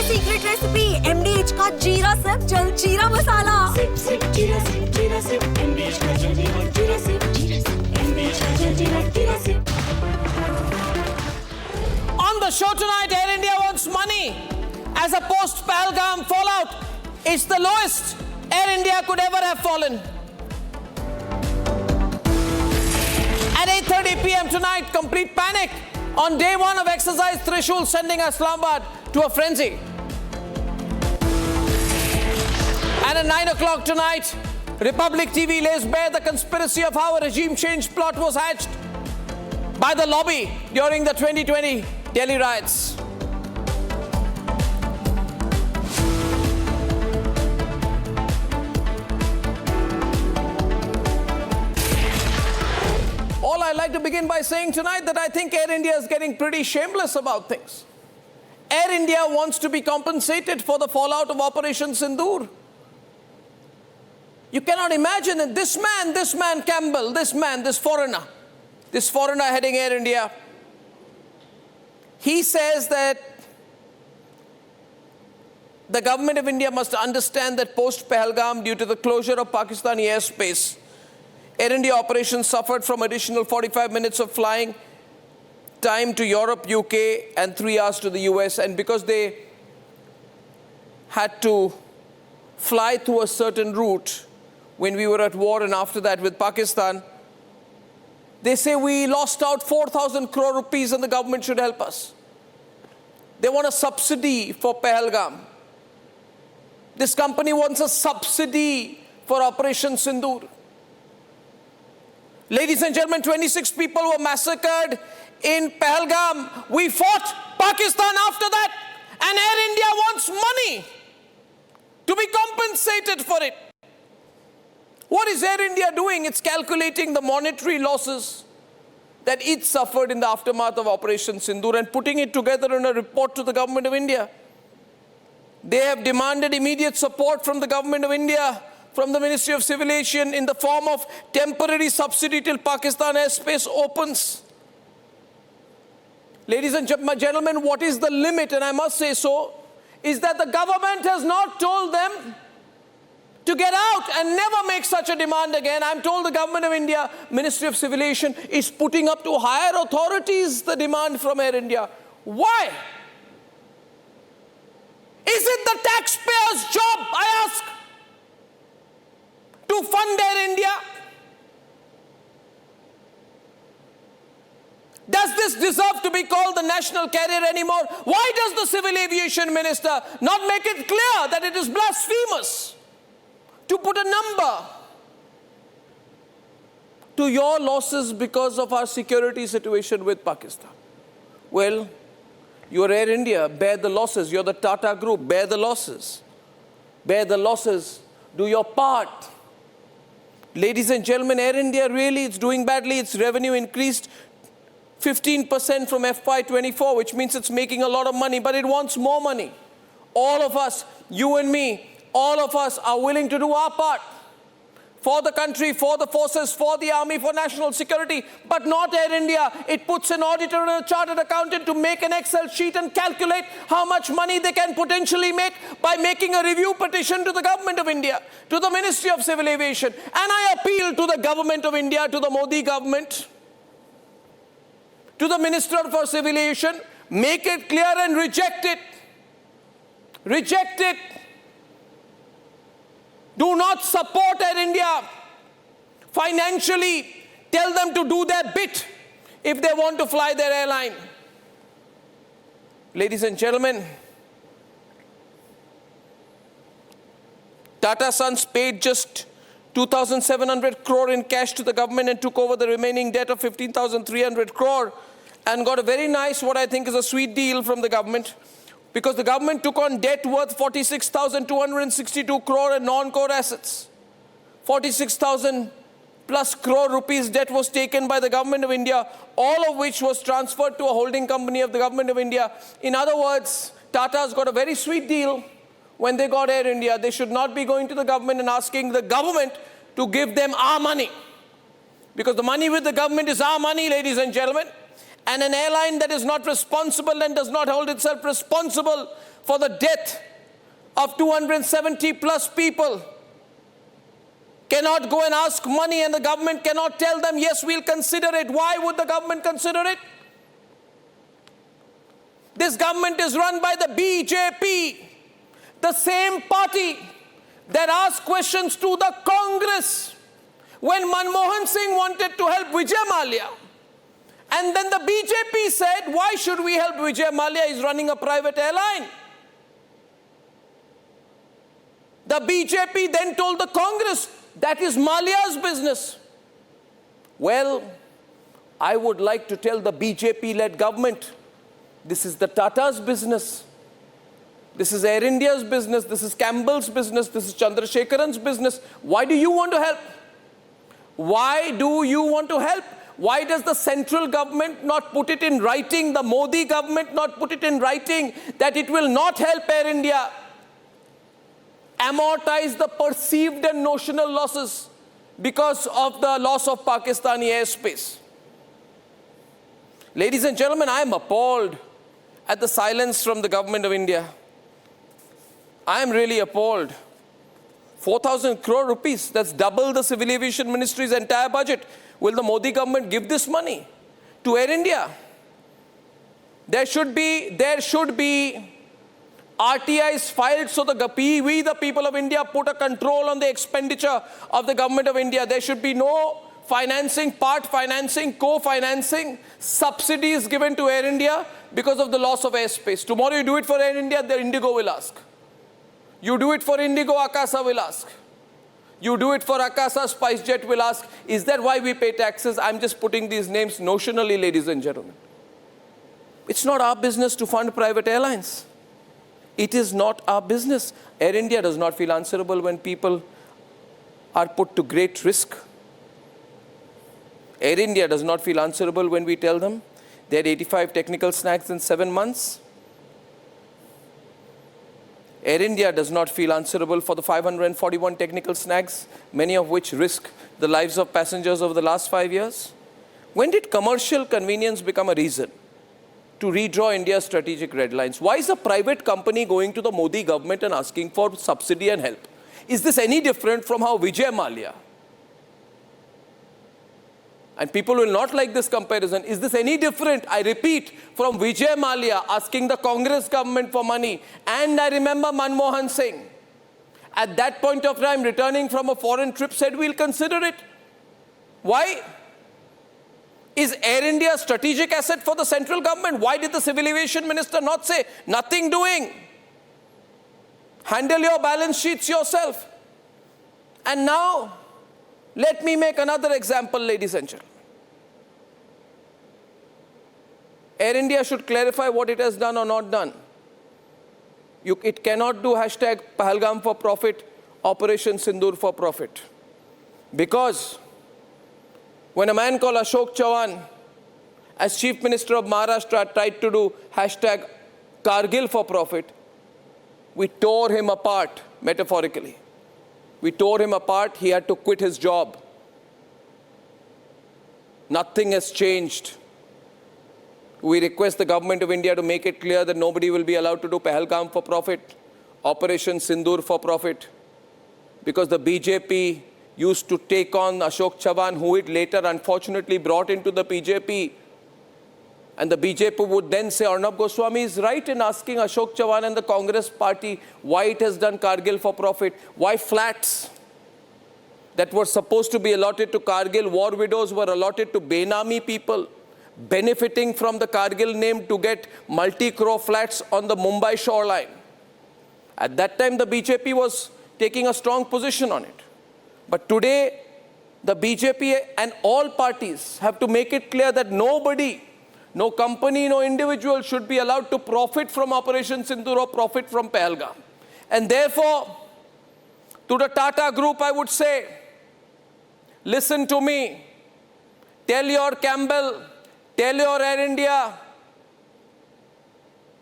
Secret recipe MDH का जीरा SIP jaljeera मसाला। SIP SIP जीरा सिप MDH का जलजीरा जीरा सिप MDH का जीरा SIP. On the show tonight, Air India wants money as a post-Pahalgam fallout. It's the lowest Air India could ever have fallen. At 8:30 p.m. tonight, complete panic on day one of exercise Trishul, sending Islamabad to a frenzy. And at 9 o'clock tonight, Republic TV lays bare the conspiracy of how a regime change plot was hatched by the lobby during the 2020 Delhi riots. All I'd like to begin by saying tonight that I think Air India is getting pretty shameless about things. Air India wants to be compensated for the fallout of Operation Sindoor. You cannot imagine that this man Campbell, this foreigner heading Air India, he says that the government of India must understand that post-Pahalgam, due to the closure of Pakistani airspace, Air India operations suffered from additional 45 minutes of flying time to Europe, UK, and 3 hours to the US. And because they had to fly through a certain route when we were at war and after that with Pakistan, they say we lost out 4,000 crore rupees and the government should help us. They want a subsidy for Pahalgam. This company wants a subsidy for Operation Sindoor. Ladies and gentlemen, 26 people were massacred in Pahalgam. We fought Pakistan after that, and Air India wants money to be compensated for it. What is Air India doing? It's calculating the monetary losses that it suffered in the aftermath of Operation Sindoor and putting it together in a report to the government of India. They have demanded immediate support from the government of India, from the Ministry of Civil Aviation, in the form of temporary subsidy till Pakistan airspace opens. Ladies and gentlemen, what is the limit? And I must say so, is that the government has not told them to get out and never make such a demand again. I'm told the government of India, Ministry of Civil Aviation, is putting up to higher authorities the demand from Air India. Why? Is it the taxpayer's job, I ask, to fund Air India? Does this deserve to be called the national carrier anymore? Why does the Civil Aviation Minister not make it clear that it is blasphemous to put a number to your losses because of our security situation with Pakistan? Well, you're Air India, bear the losses. You're the Tata Group, bear the losses. Bear the losses, do your part. Ladies and gentlemen, Air India really is doing badly. Its revenue increased 15% from FY24, which means it's making a lot of money, but it wants more money. All of us, you and me, all of us are willing to do our part for the country, for the forces, for the army, for national security, but not Air India. It puts an auditor and a chartered accountant to make an Excel sheet and calculate how much money they can potentially make by making a review petition to the government of India, to the Ministry of Civil Aviation. And I appeal to the government of India, to the Modi government, to the Minister for Civil Aviation, make it clear and reject it. Reject it. Do not support Air India financially. Tell them to do their bit if they want to fly their airline. Ladies and gentlemen, Tata Sons paid just 2,700 crore in cash to the government and took over the remaining debt of 15,300 crore and got a very nice, what I think is a sweet deal from the government, because the government took on debt worth 46,262 crore and non-core assets. 46,000 plus crore rupees debt was taken by the government of India, all of which was transferred to a holding company of the government of India. In other words, Tata's got a very sweet deal when they got Air India. They should not be going to the government and asking the government to give them our money. Because the money with the government is our money, ladies and gentlemen. And an airline that is not responsible and does not hold itself responsible for the death of 270 plus people cannot go and ask money, and the government cannot tell them, yes, we'll consider it. Why would the government consider it? This government is run by the BJP, the same party that asked questions to the Congress when Manmohan Singh wanted to help Vijay Mallya. And then the BJP said, why should we help Vijay Mallya? He's running a private airline. The BJP then told the Congress, that is Mallya's business. Well, I would like to tell the BJP-led government, this is the Tata's business. This is Air India's business. This is Campbell's business. This is Chandrasekharan's business. Why do you want to help? Why do you want to help? Why does the central government not put it in writing, the Modi government not put it in writing that it will not help Air India amortize the perceived and notional losses because of the loss of Pakistani airspace? Ladies and gentlemen, I am appalled at the silence from the government of India. I am really appalled. 4,000 crore rupees, that's double the Civil Aviation Ministry's entire budget. Will the Modi government give this money to Air India? There should be RTIs filed so we, the people of India, put a control on the expenditure of the government of India. There should be no financing, part financing, co-financing, subsidies given to Air India because of the loss of airspace. Tomorrow you do it for Air India, the Indigo will ask. You do it for Indigo, Akasa will ask. You do it for Akasa, SpiceJet will ask. Is that why we pay taxes? I'm just putting these names notionally, ladies and gentlemen. It's not our business to fund private airlines. It is not our business. Air India does not feel answerable when people are put to great risk. Air India does not feel answerable when we tell them they had 85 technical snags in 7 months. Air India does not feel answerable for the 541 technical snags, many of which risk the lives of passengers over the last 5 years. When did commercial convenience become a reason to redraw India's strategic red lines? Why is a private company going to the Modi government and asking for subsidy and help? Is this any different from how Vijay Mallya, and people will not like this comparison, is this any different, I repeat, from Vijay Mallya asking the Congress government for money? And I remember Manmohan Singh, at that point of time, returning from a foreign trip, said we'll consider it. Why? Is Air India a strategic asset for the central government? Why did the Civil Aviation Minister not say, nothing doing? Handle your balance sheets yourself. And now, let me make another example, ladies and gentlemen. Air India should clarify what it has done or not done. It cannot do hashtag Pahalgam for profit, Operation Sindoor for profit. Because when a man called Ashok Chavan, as Chief Minister of Maharashtra, tried to do hashtag Kargil for profit, we tore him apart, metaphorically. We tore him apart. He had to quit his job. Nothing has changed. We request the government of India to make it clear that nobody will be allowed to do Pahalgam for profit, Operation Sindoor for profit, because the BJP used to take on Ashok Chavan, who it later unfortunately brought into the BJP. And the BJP would then say, Arnab Goswami is right in asking Ashok Chavan and the Congress party why it has done Kargil for profit, why flats that were supposed to be allotted to Kargil war widows were allotted to Benami people, benefiting from the Kargil name to get multi-crore flats on the Mumbai shoreline. At that time, the BJP was taking a strong position on it. But today, the BJP and all parties have to make it clear that nobody, no company, no individual should be allowed to profit from Operation Sindoor or profit from Pahalgam. And therefore, to the Tata Group, I would say, listen to me. Tell your Campbell, tell your Air India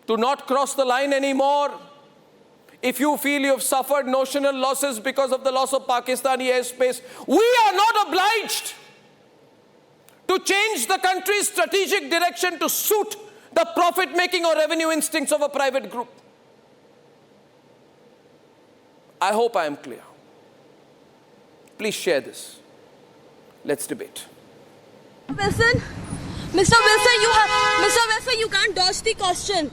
to not cross the line anymore. If you feel you have suffered notional losses because of the loss of Pakistani airspace, we are not obliged to change the country's strategic direction to suit the profit-making or revenue instincts of a private group. I hope I am clear. Please share this. Let's debate. Wilson, you can't dodge the question.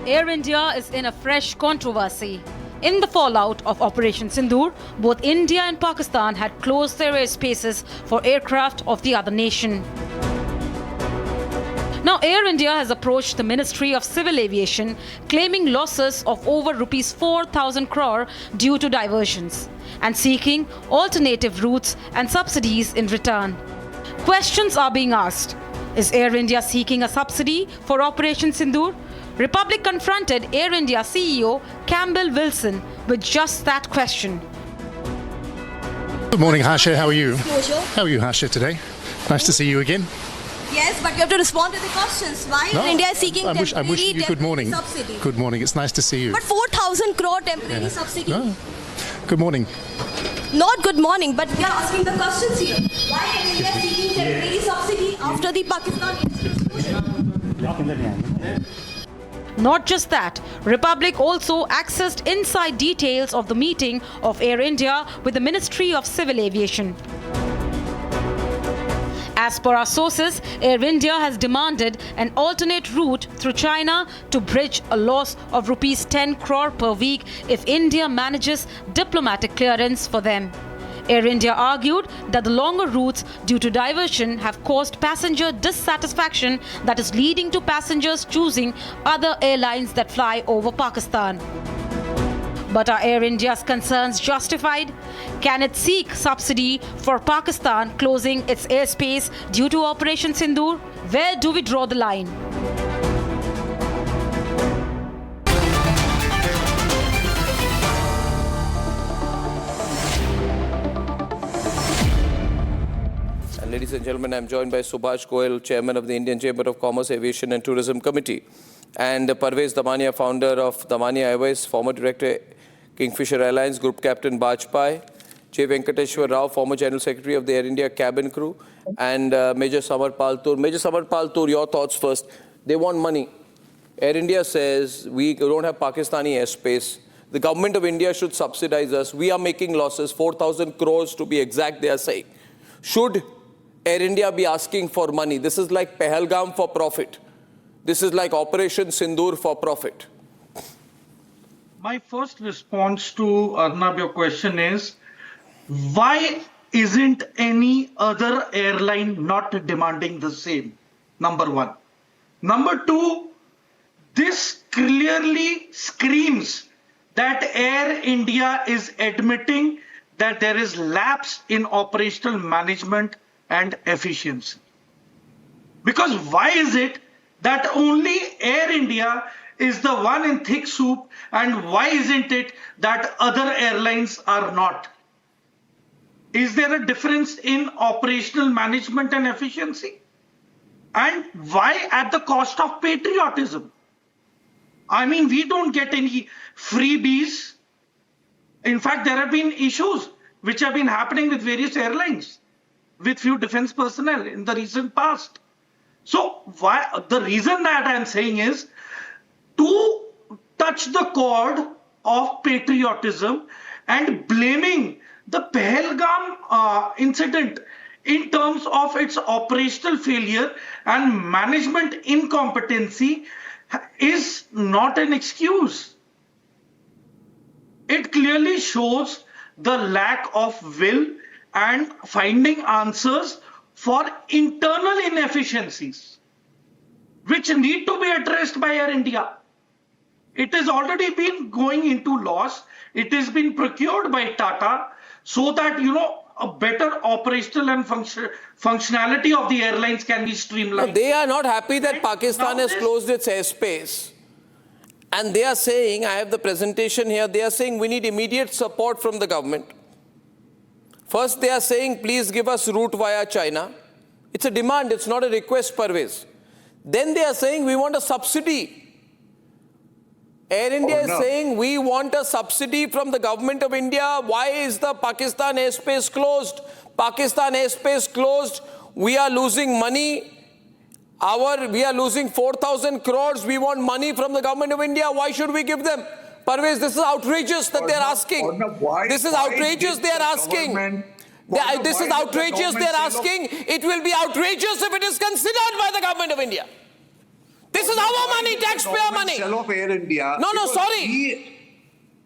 Air India is in a fresh controversy. In the fallout of Operation Sindoor, both India and Pakistan had closed their airspaces for aircraft of the other nation. Now, Air India has approached the Ministry of Civil Aviation, claiming losses of over rupees 4,000 crore due to diversions, and seeking alternative routes and subsidies in return. Questions are being asked. Is Air India seeking a subsidy for Operation Sindoor? Republic confronted Air India CEO Campbell Wilson with just that question. Good morning, Harsha. How are you? Disclosure. How are you, Harsha, today? Nice to see you again. Yes, but you have to respond to the questions. Why India is seeking I wish temporary you good morning. subsidy? Good morning. It's nice to see you. But 4,000 crore temporary subsidy. No. Good morning. Not good morning, but we are asking the questions here. Why is India seeking temporary subsidy after the Pakistan incident? Not just that, Republic also accessed inside details of the meeting of Air India with the Ministry of Civil Aviation. As per our sources, Air India has demanded an alternate route through China to bridge a loss of rupees 10 crore per week if India manages diplomatic clearance for them. Air India argued that the longer routes due to diversion have caused passenger dissatisfaction that is leading to passengers choosing other airlines that fly over Pakistan. But are Air India's concerns justified? Can it seek subsidy for Pakistan closing its airspace due to Operation Sindoor? Where do we draw the line? And ladies and gentlemen, I'm joined by Subhash Goel, Chairman of the Indian Chamber of Commerce, Aviation and Tourism Committee, and Parvez Damania, founder of Damania Airways, former director, Kingfisher Airlines, Group Captain Bajpai, J. Venkateshwar Rao, former General Secretary of the Air India cabin crew, and Major Samar Paltur. Major Samar Paltur, your thoughts first. They want money. Air India says we don't have Pakistani airspace. The government of India should subsidize us. We are making losses, 4,000 crores to be exact, they are saying. Should Air India be asking for money? This is like Pahalgam for profit. This is like Operation Sindoor for profit. My first response to Arnab, your question is, why isn't any other airline not demanding the same? Number one. Number two, this clearly screams that Air India is admitting that there is lapse in operational management and efficiency. Because why is it that only Air India is the one in thick soup, and why isn't it that other airlines are not? Is there a difference in operational management and efficiency? And why at the cost of patriotism? I mean, we don't get any freebies. In fact, there have been issues which have been happening with various airlines, with few defense personnel in the recent past. So why the reason that I'm saying is to touch the chord of patriotism and blaming the Pahalgam incident in terms of its operational failure and management incompetency is not an excuse. It clearly shows the lack of will and finding answers for internal inefficiencies, which need to be addressed by Air India. It has already been going into loss. It has been procured by Tata so that, a better operational and functionality of the airlines can be streamlined. No, they are not happy that Pakistan has closed its airspace. And they are saying, I have the presentation here, they are saying we need immediate support from the government. First, they are saying, please give us route via China. It's a demand, it's not a request, Parvez. Then they are saying, we want a subsidy. Air India is saying, we want a subsidy from the government of India. Why is the Pakistan airspace closed? Pakistan airspace closed. We are losing money. We are losing 4,000 crores. We want money from the government of India. Why should we give them? Parvez, this is outrageous that they're asking. This is outrageous they are asking. This is outrageous they are asking. It will be outrageous if it is considered by the government of India. This is our money, taxpayer money. Sell off Air India. No, sorry.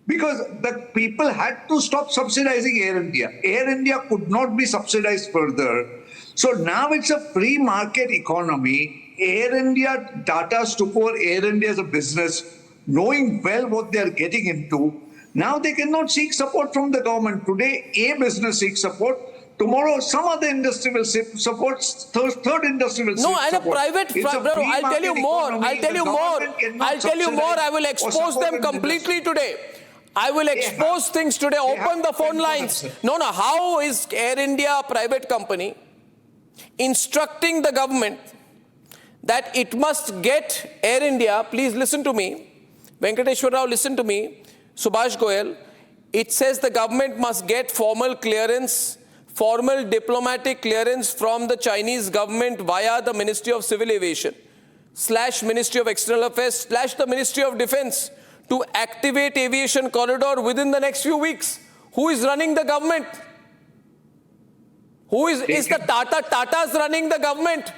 Because the people had to stop subsidizing Air India. Air India could not be subsidized further. So now it's a free market economy. Air India, Tata took over Air India as a business, knowing well what they are getting into. Now they cannot seek support from the government. Today, a business seeks support. Tomorrow, some other industry will support. Third industry will no, seek and support. a private. I'll tell you more. I'll tell you more. I'll tell you more. I will expose them completely today. I will expose things today. Open the phone lines. No. How is Air India a private company instructing the government that it must get Air India? Please listen to me. Venkateshwar Rao, listen to me. Subhash Goyal. It says the government must get formal clearance, formal diplomatic clearance from the Chinese government via the Ministry of Civil Aviation / Ministry of External Affairs / the Ministry of Defense to activate aviation corridor within the next few weeks. Who is running the government? Who is the Tatas running the government?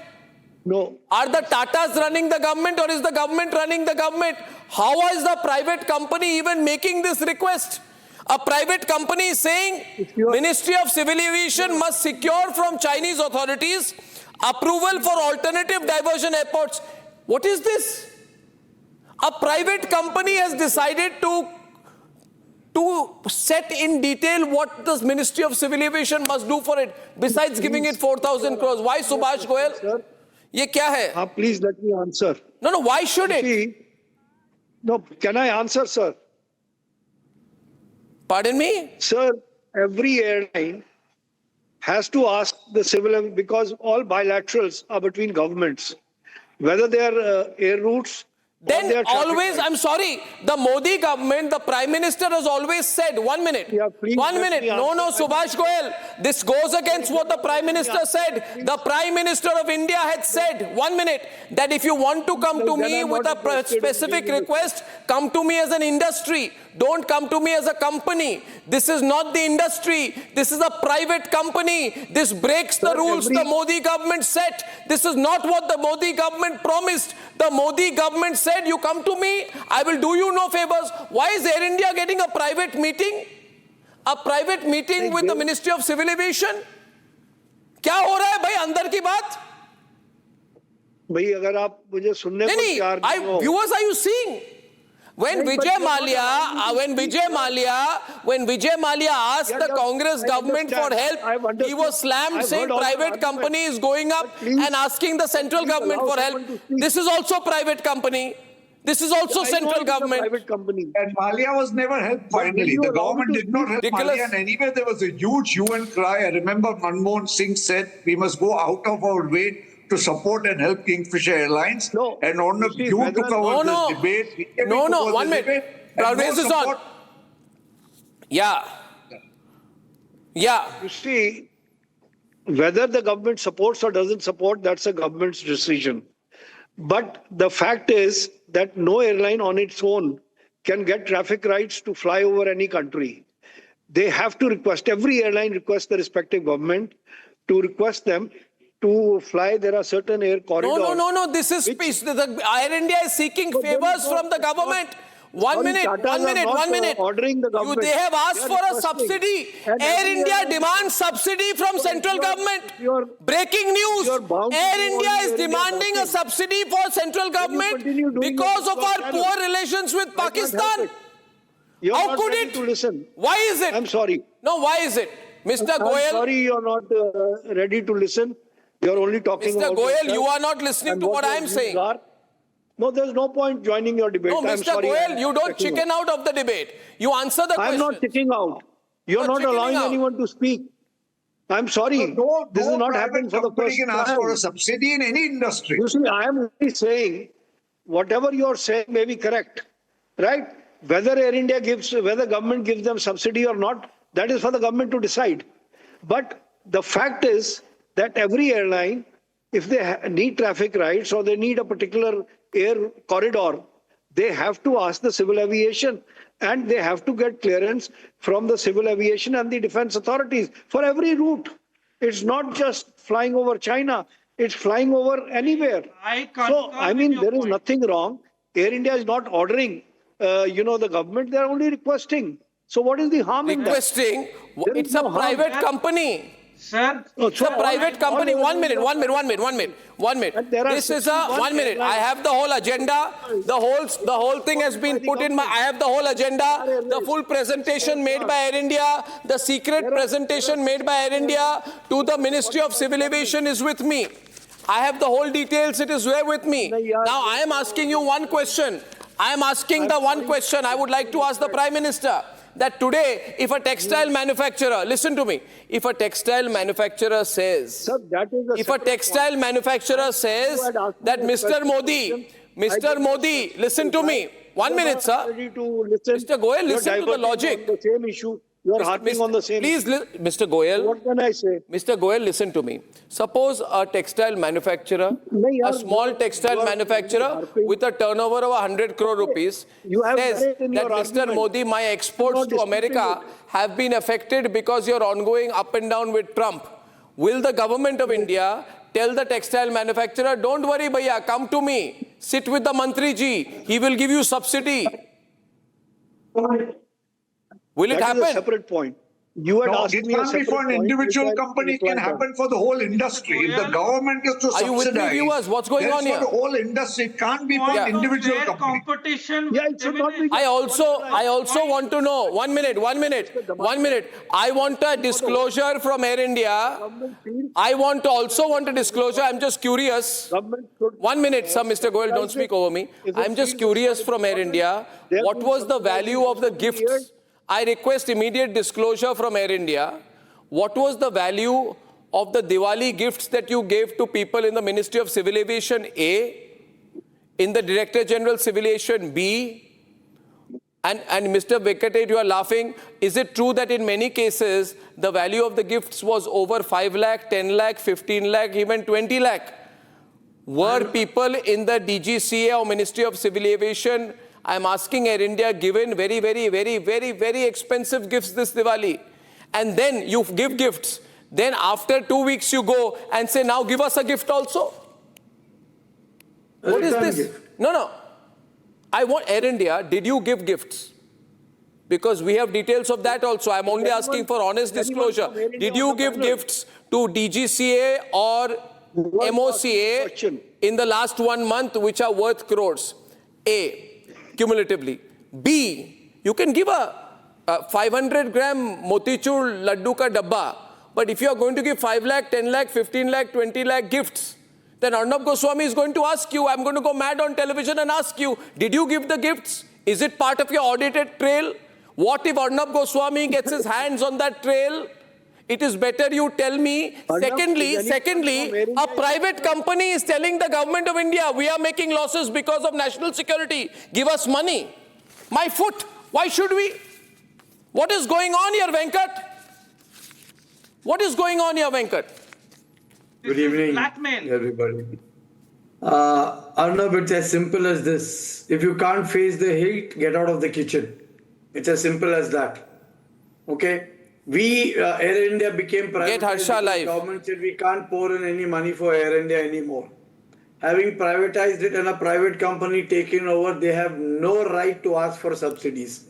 No. Are the Tatas running the government, or is the government running the government? How is the private company even making this request? A private company is saying Ministry of Civil Aviation must secure from Chinese authorities approval for alternative diversion airports. What is this? A private company has decided to set in detail what the Ministry of Civil Aviation must do for it, besides giving it 4,000 crores. Why, Subhash Goyal? Ye kya hai? Please let me answer. No, why should it? See, no, can I answer, sir? Pardon me? Sir, every airline has to ask the civil, because all bilaterals are between governments, whether they are air routes. Then always, I'm sorry, the Modi government, the Prime Minister has always said, 1 minute, Yeah, please 1 let minute, me no, answer. Subhash Goyal, this goes against what the Prime Minister said. The Prime Minister of India had said, 1 minute, that if you want to come to me with a specific request, come to me as an industry. Don't come to me as a company. This is not the industry. This is a private company. This breaks the rules the Modi government set. This is not what the Modi government promised. The Modi government said, you come to me, I will do you no favors. Why is Air India getting a private meeting? A private meeting with the Ministry of Civil Aviation? क्या हो रहा है भाई अंदर की बात? भाई अगर आप मुझे सुनने को तैयार नहीं हो, viewers, are you seeing? When Vijay Mallya asked the Congress government for help, he was slammed saying private company is going up and asking the central government for help. This is also private company. This is also central government. Private company. And Mallya was never helped finally. The government did not help Mallya, and anyway there was a huge hue and cry. I remember Manmohan Singh said we must go out of our way to support and help Kingfisher Airlines. No. And Arnab, you took over this debate. No, 1 minute. Parvez is on. Yeah. You see, whether the government supports or doesn't support, that's a government's decision. But the fact is that no airline on its own can get traffic rights to fly over any country. They have to request, every airline requests the respective government to request them to fly. There are certain air corridors. No. This is peace. The Air India is seeking favors from the government. 1 minute. Ordering the government. They have asked for a subsidy. Air India demands subsidy from central government. Breaking news. Air India is demanding a subsidy for central government because of our poor relations with Pakistan. How could it? Listen. Why is it? I'm sorry. No, why is it? Mr. Goyal. I'm sorry you're not ready to listen. You're only talking Mr. about Goyal, yourself you are not listening to what I am saying. No, there's no point joining your debate. No, Mr. Goyal, you don't chicken out of the debate. You answer the question. I'm not chickening out. You're not allowing anyone to speak. I'm sorry. This is not happening for the first time. You can ask for a subsidy in any industry. You see, I am only saying whatever you're saying may be correct, right? Whether whether government gives them subsidy or not, that is for the government to decide. But the fact is that every airline, if they need traffic rights or they need a particular air corridor, they have to ask the civil aviation and they have to get clearance from the civil aviation and the defense authorities for every route. It's not just flying over China, it's flying over anywhere. So, I mean, there is nothing wrong. Air India is not ordering, the government, they're only requesting. So what is the harm in that? Requesting? It's a private company. Sir, It's a private company. 1 minute. This is a 1 minute. I have the whole agenda. The whole thing has been put in my. I have the whole agenda. The full presentation made by Air India. The secret presentation made by Air India to the Ministry of Civil Aviation is with me. I have the whole details. It is there with me. Now I am asking you one question. I am asking the one question I would like to ask the Prime Minister. That today, if a textile manufacturer, listen to me, if a textile manufacturer says, Sir, that is that Mr. Modi, listen to me, 1 minute, sir. Mr. Goyal, listen to the logic. The same issue. You are harping on the same. Please, Mr. Goyal. What can I say? Mr. Goyal, listen to me. Suppose a textile manufacturer, a small textile manufacturer with a turnover of 100 crore rupees says that Mr. Modi, my exports to America have been affected because you're ongoing up and down with Trump. Will the government of India tell the textile manufacturer, don't worry, bhaiya, come to me, sit with the Mantri ji, he will give you subsidy. Will it happen? That is a separate point. You had asked it me a can't be separate for an point, individual which I company. It can replied on. happen for the whole industry. If the government is to Are you with me, subsidize, viewers? What's going on then here? for the whole industry. It can't be for an individual company. competition. Yeah, it should not be. I also want to know, 1 minute. I want a disclosure from Air India. I also want a disclosure. I'm just curious. 1 minute, sir, Mr. Goyal, don't speak over me. I'm just curious from Air India. What was the value of the gifts? I request immediate disclosure from Air India. What was the value of the Diwali gifts that you gave to people in the Ministry of Civil Aviation A, in the Director General Civil Aviation B? And Mr. Venkateshwar, you are laughing. Is it true that in many cases, the value of the gifts was over 5 lakh, 10 lakh, 15 lakh, even 20 lakh? Were people in the DGCA or Ministry of Civil Aviation, I'm asking Air India, given very expensive gifts this Diwali? And then you give gifts. Then after 2 weeks you go and say, now give us a gift also. What is this? No. I want Air India, did you give gifts? Because we have details of that also. I'm only asking for honest disclosure. Did you give gifts to DGCA or MoCA in the last 1 month which are worth crores? A, cumulatively. B, you can give a 500 gram motichur laddu ka dabba. But if you are going to give 5 lakh, 10 lakh, 15 lakh, 20 lakh gifts, then Arnab Goswami is going to ask you, I'm going to go mad on television and ask you, did you give the gifts? Is it part of your audited trail? What if Arnab Goswami gets his hands on that trail? It is better you tell me. Secondly, a private company is telling the government of India, we are making losses because of national security. Give us money. My foot. Why should we? What is going on here, Venkat? What is going on here, Venkat? Good evening, Blackmail. everybody. Arnab, it's as simple as this. If you can't face the heat, get out of the kitchen. It's as simple as that. Okay? Air India became private. Get Harsha live. The government said we can't pour in any money for Air India anymore. Having privatized it and a private company taken over, they have no right to ask for subsidies.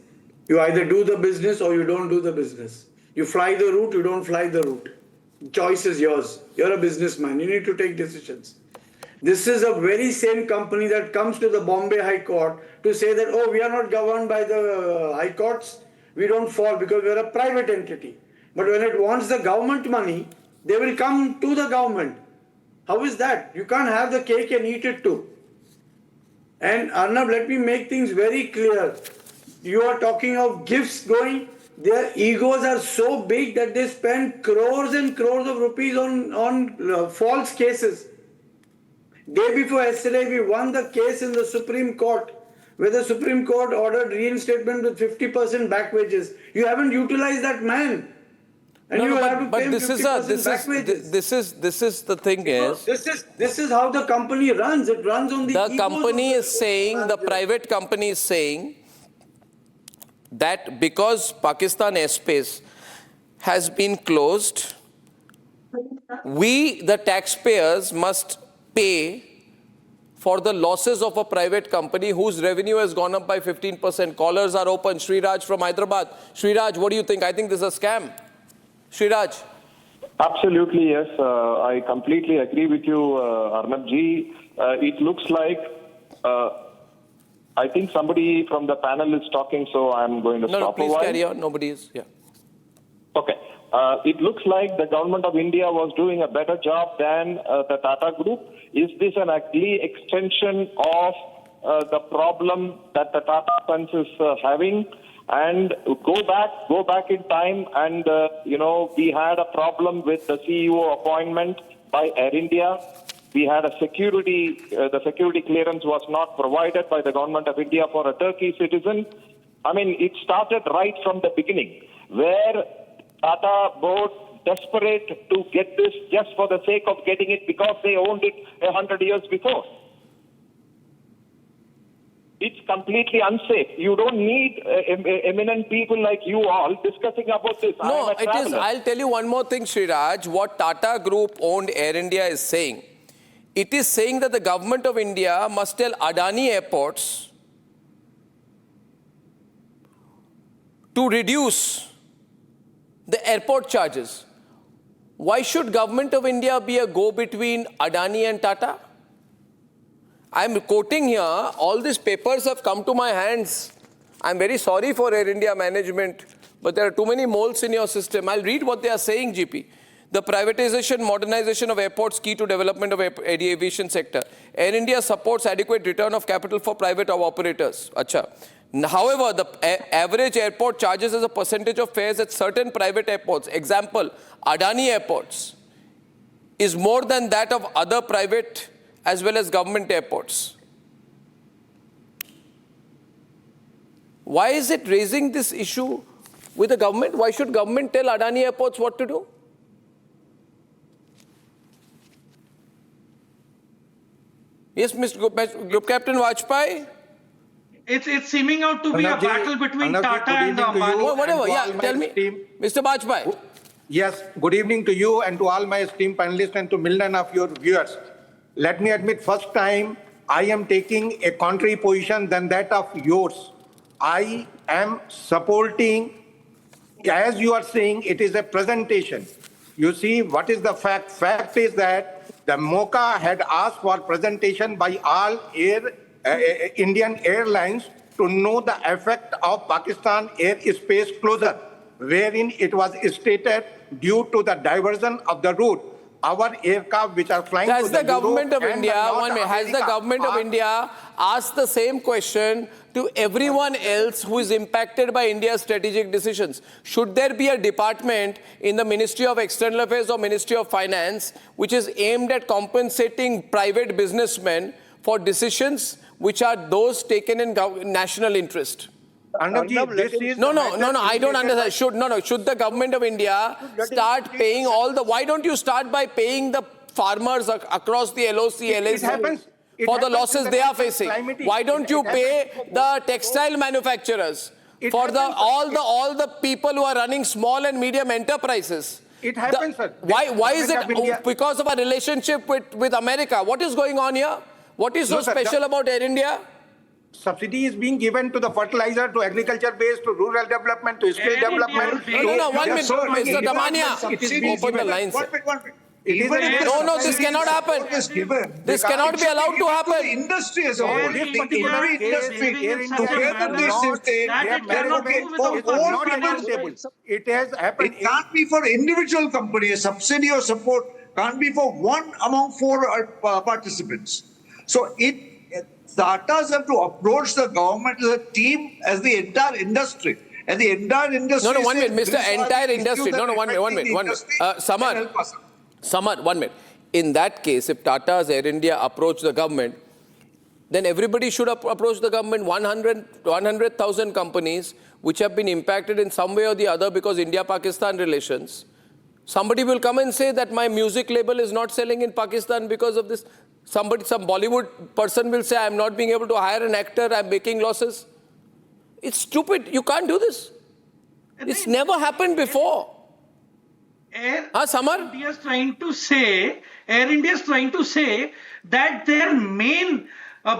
You either do the business or you don't do the business. You fly the route, you don't fly the route. Choice is yours. You're a businessman. You need to take decisions. This is a very same company that comes to the Bombay High Court to say that, oh, we are not governed by the High Courts. We don't fall because we are a private entity. But when it wants the government money, they will come to the government. How is that? You can't have the cake and eat it too. And Arnab, let me make things very clear. You are talking of gifts going. Their egos are so big that they spend crores and crores of rupees on false cases. Day before yesterday, we won the case in the Supreme Court, where the Supreme Court ordered reinstatement with 50% back wages. You haven't utilized that man. And you have to pay him 50% back wages. This is the thing is. This is how the company runs. It runs on the The egos company of is saying, the private company is saying that because Pakistan airspace has been closed, we, the taxpayers, must pay for the losses of a private company whose revenue has gone up by 15%. Callers are open. Sriraj from Hyderabad. Sriraj, what do you think? I think this is a scam. Sriraj. Absolutely, yes. I completely agree with you, Arnab ji. It looks like, I think somebody from the panel is talking, so I'm going to stop a while. No, please carry on. Nobody is, yeah. Okay. It looks like the government of India was doing a better job than the Tata Group. Is this an ugly extension of the problem that the Tata Sons is having? And go back in time, and we had a problem with the CEO appointment by Air India. We had a the security clearance was not provided by the government of India for a Turkey citizen. I mean, it started right from the beginning, where Tata board desperate to get this just for the sake of getting it because they owned it 100 years before. It's completely unsafe. You don't need eminent people like you all discussing about this. No, it is. I'll tell you one more thing, Sriraj. What Tata Group owned Air India is saying. It is saying that the government of India must tell Adani Airports to reduce the airport charges. Why should government of India be a go-between Adani and Tata? I'm quoting here, all these papers have come to my hands. I'm very sorry for Air India management, but there are too many moles in your system. I'll read what they are saying, GP. The privatization, modernization of airports key to development of aviation sector. Air India supports adequate return of capital for private operators. Acha. However, the average airport charges as a percentage of fares at certain private airports, example, Adani Airports, is more than that of other private as well as government airports. Why is it raising this issue with the government? Why should government tell Adani Airports what to do? Yes, Mr. Group Captain Vajpayee? It's seeming out to be a battle between Tata and the Ambani. Whatever, yeah, tell me. Mr. Vajpayee. Yes, good evening to you and to all my esteemed panelists and to millions of your viewers. Let me admit, first time I am taking a contrary position than that of yours. I am supporting, as you are saying, it is a presentation. You see, what is the fact? Fact is that the MoCA had asked for presentation by all Indian airlines to know the effect of Pakistan airspace closure, wherein it was stated due to the diversion of the route. Our aircraft which are flying has to the government of India, has the government of India asked the same question to everyone else who is impacted by India's strategic decisions? Should there be a department in the Ministry of External Affairs or Ministry of Finance which is aimed at compensating private businessmen for decisions which are those taken in national interest? Arnab, no, I don't understand. Should the government of India start paying all the... Why don't you start by paying the farmers across the LOC, LAC for the losses they are facing? Why don't you pay the textile manufacturers for all the people who are running small and medium enterprises? It happens, sir. Why is it because of our relationship with America? What is going on here? What is so special about Air India? Subsidy is being given to the fertilizer, to agriculture base, to rural development, to skill development. No, 1 minute, Mr. Damania. Open the lines. No, this cannot happen. This cannot be allowed to happen. Industry as a whole. Every industry together it has happened. It can't be for individual company. A subsidy or support can't be for one among four participants. So Tatas have to approach the government as a team, as the entire industry. And the entire industry... No, 1 minute, Mr. Entire industry. No, 1 minute. Samar, 1 minute. In that case, if Tata's Air India approach the government, then everybody should approach the government. 100,000 companies which have been impacted in some way or the other because India-Pakistan relations Somebody will come and say that my music label is not selling in Pakistan because of this. Some Bollywood person will say, I'm not being able to hire an actor, I'm making losses. It's stupid. You can't do this. It's never happened before. Air India is trying to say that their main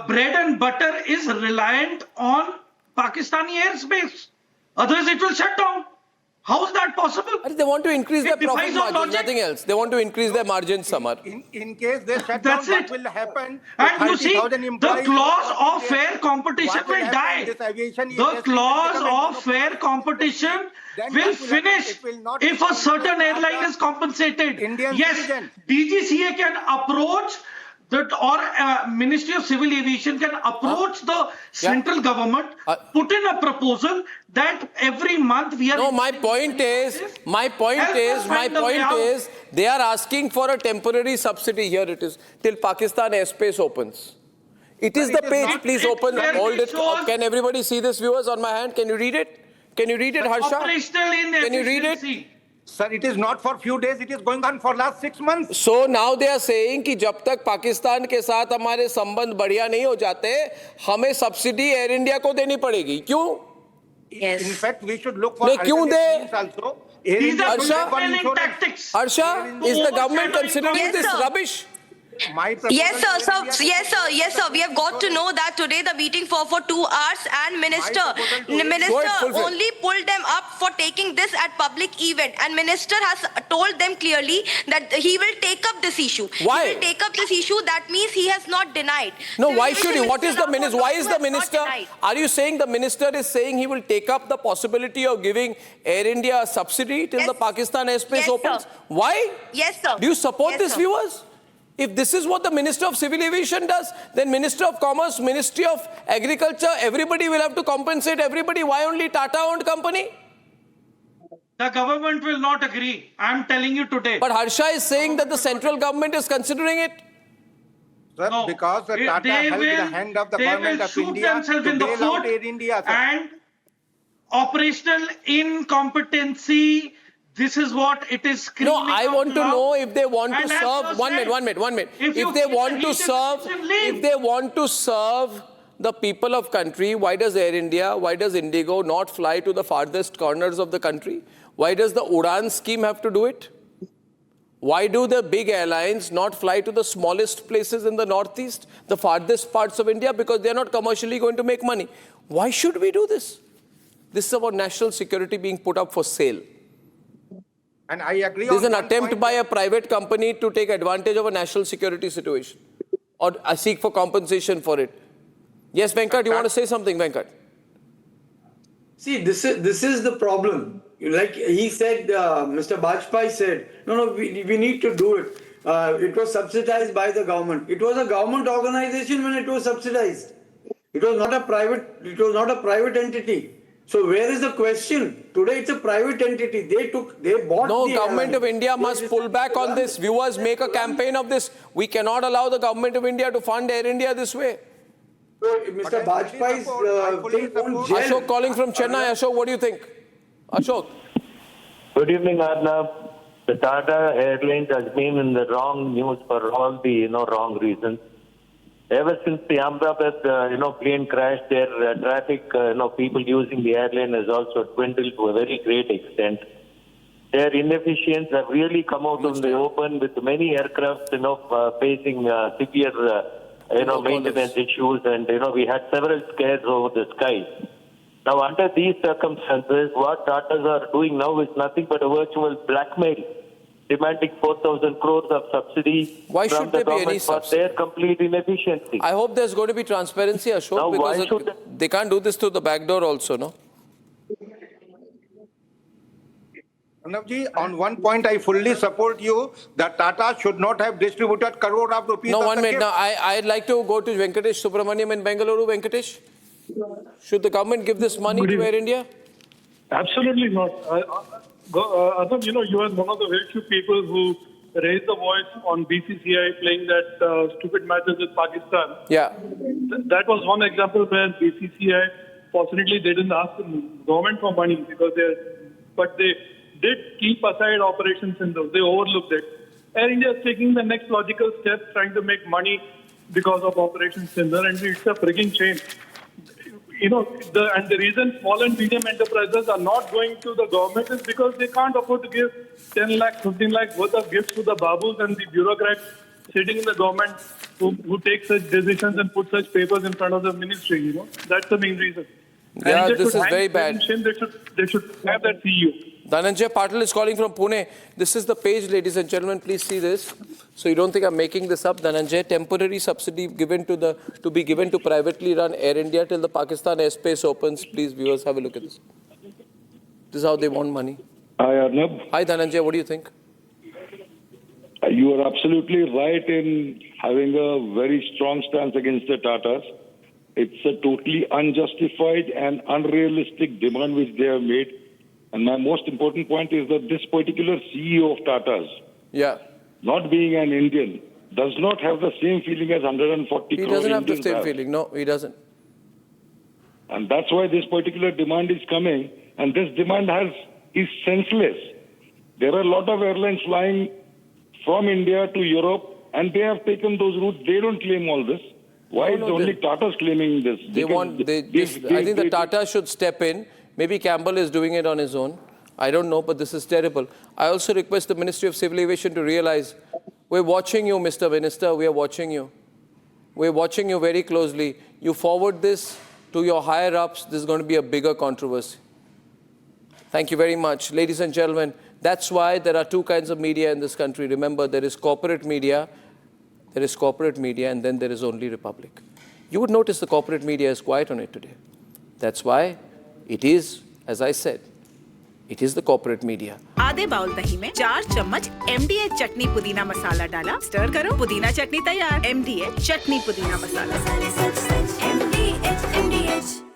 bread and butter is reliant on Pakistani airspace. Otherwise, it will shut down. How is that possible? They want to increase their profit margins, nothing else. They want to increase their margins, Samar. In case they shut down, what will happen? And you see, the clause of fair competition will die. The clause of fair competition will finish if a certain airline is compensated. Yes, DGCA can approach Ministry of Civil Aviation can approach the central government, put in a proposal that every month we are... No, my point is, they are asking for a temporary subsidy. Here it is, till Pakistan airspace opens. It is the page, please open, hold it. Can everybody see this, viewers, on my hand? Can you read it? Can you read it, Harsha? Operational inefficiency. Can you read it? Sir, it is not for few days, it is going on for last 6 months. So now they are saying कि जब तक पाकिस्तान के साथ हमारे संबंध बढ़िया नहीं हो जाते, हमें सब्सिडी एयर इंडिया को देनी पड़ेगी. क्यों? Yes. In fact, we should look for alternate means also. These are blackmailing tactics. Harsha, is the government considering this rubbish? Yes, sir. We have got to know that today the meeting for 2 hours and minister only pulled them up for taking this at public event, and minister has told them clearly that he will take up this issue. Why? He will take up this issue. That means he has not denied. No, why should he? What is the minister? Why is the minister? Are you saying the minister is saying he will take up the possibility of giving Air India a subsidy till the Pakistan airspace opens? Why? Yes, sir. Do you support this, viewers? If this is what the Minister of Civil Aviation does, then Minister of Commerce, Ministry of Agriculture, everybody will have to compensate everybody. Why only Tata-owned company? The government will not agree. I am telling you today. But Harsha is saying that the central government is considering it. Sir, no, because the Tata held the hand of the government of India to bail out Air India. Sir. And operational incompetency. This is what it is. No, I want to know if they want to serve. One minute. If they want to serve the people of country, why does Air India, why does Indigo not fly to the farthest corners of the country? Why does the Udan scheme have to do it? Why do the big airlines not fly to the smallest places in the northeast, the farthest parts of India? Because they are not commercially going to make money. Why should we do this? This is about national security being put up for sale. And I agree. There's an attempt by a private company to take advantage of a national security situation or seek for compensation for it. Yes, Venkat, you want to say something, Venkat? See, this is the problem. Like he said, Mr. Bajpai said, no, we need to do it. It was subsidized by the government. It was a government organization when it was subsidized. It was not a private entity. So where is the question? Today it's a private entity. They bought. No, government of India must pull back on this. Viewers, make a campaign of this. We cannot allow the government of India to fund Air India this way. Mr. Bajpai's thing won't gel. Ashok calling from Chennai. Ashok, what do you think? Ashok. Good evening, Arnab. The Tata Airlines has been in the wrong news for all the wrong reasons. Ever since the Ahmedabad plane crashed, their traffic, people using the airline has also dwindled to a very great extent. Their inefficiencies have really come out in the open, with many aircraft, facing severe, maintenance issues, and we had several scares over the skies. Now, under these circumstances, what Tatas are doing now is nothing but a virtual blackmail, demanding 4,000 crores of subsidy from the government for their complete inefficiency. I hope there's going to be transparency, Ashok, now, because they can't do this through the back door also, no? Arnabji, on one point, I fully support you that Tata should not have distributed crore of rupees. No, 1 minute. Now, I'd like to go to Venkatesh Subramaniam in Bengaluru. Venkatesh, should the government give this money to Air India? Absolutely not. Arnab, you are one of the very few people who raised the voice on BCCI playing that stupid matches with Pakistan. Yeah. That was one example where BCCI, fortunately, they didn't ask the government for money, because they did keep aside Operation Sindhu. They overlooked it. Air India is taking the next logical step, trying to make money because of Operation Sindhu, and it's a frigging shame. The reason small and medium enterprises are not going to the government is because they can't afford to give 10 lakh, 15 lakh worth of gifts to the babus and the bureaucrats sitting in the government who take such decisions and put such papers in front of the ministry. That's the main reason. Yeah, this is very bad. They should have that CEO. Dhananjay Patil is calling from Pune. This is the page, ladies and gentlemen. Please see this. So you don't think I'm making this up, Dhananjay. Temporary subsidy to be given to privately run Air India till the Pakistan airspace opens. Please, viewers, have a look at this. This is how they want money. Hi, Arnab. Hi, Dhananjay. What do you think? You are absolutely right in having a very strong stance against the Tatas. It's a totally unjustified and unrealistic demand which they have made. And my most important point is that this particular CEO of Tata's, not being an Indian, does not have the same feeling as 140 crore He doesn't have the Indians same feeling. No, he doesn't. And that's why this particular demand is coming. And this demand is senseless. There are a lot of airlines flying from India to Europe, and they have taken those routes. They don't claim all this. Why is only Tata's claiming this? I think the Tata should step in. Maybe Campbell is doing it on his own. I don't know, but this is terrible. I also request the Ministry of Civil Aviation to realize, we're watching you, Mr. Minister. We are watching you. We're watching you very closely. You forward this to your higher-ups, this is going to be a bigger controversy. Thank you very much. Ladies and gentlemen, that's why there are two kinds of media in this country. Remember, there is corporate media, and then there is only Republic. You would notice the corporate media is quiet on it today. That's why it is, as I said, it is the corporate media. आधे bowl दही में 4 चम्मच MDA चटनी पुदीना मसाला डाला, stir करो, पुदीना चटनी तैयार। MDA चटनी पुदीना मसाला।